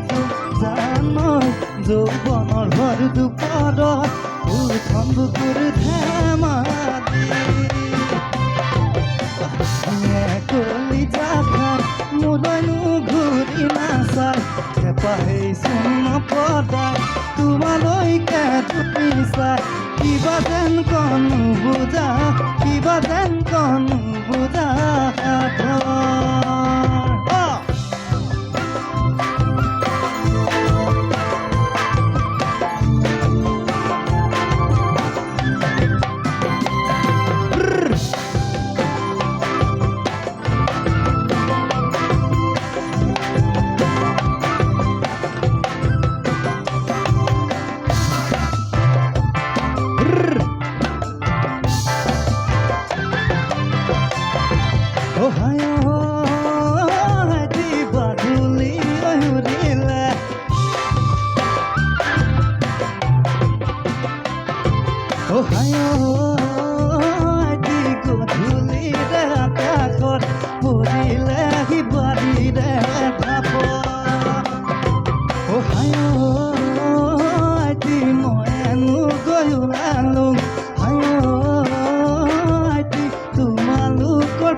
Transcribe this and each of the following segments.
তো জানই যৌবনৰ ভৰ দুপৰত উঠন বুকুৰ ধেমালি কলিজা খাই মোলৈনো ঘূৰি নাচাই হেঁপাহেই চোন পদাই তোমালৈকে তুমি চাই কিবা যেন কনো বুজা কিবা যেন কনো বুজা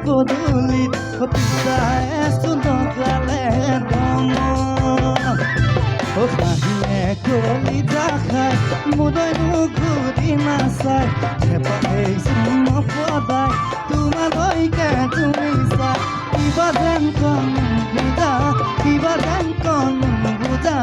পদূলিত সতীদায়টো লগালে দম হাঁহিয়ে কলিজা খাই মোলৈনো ঘূৰি নাচাই হেঁপাহেই চোন পদাই তোমালৈকে তুমি চাই কিবা যেন কনো বুজা কিবা যেন কনো বুজা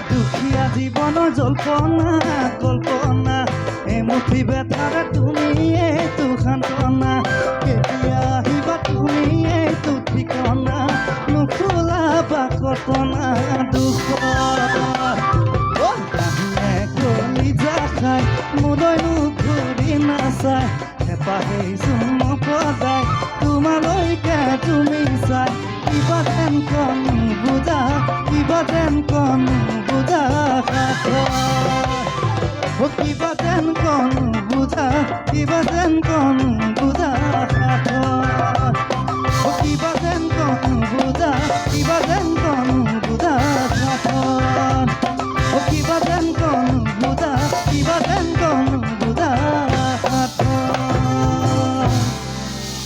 দুখীয়া জীৱনৰ জল্পনা কল্পনা এমুঠি বেথাৰে তুমি এইটো সান্তনা কেতিয়া আহিবা তুমি এইটো ঠিকনা নোখোলা বা কল্পনা কলিজা খাই মোলৈনো ঘূৰি নাচাই হেঁপাহেই চোন পদাই তোমালৈকে তুমি চাই কিবা যেন কনো বুজা কিবা যেন কনো বুজা কিবা যেন কনো বুজা কিবা যেন কনো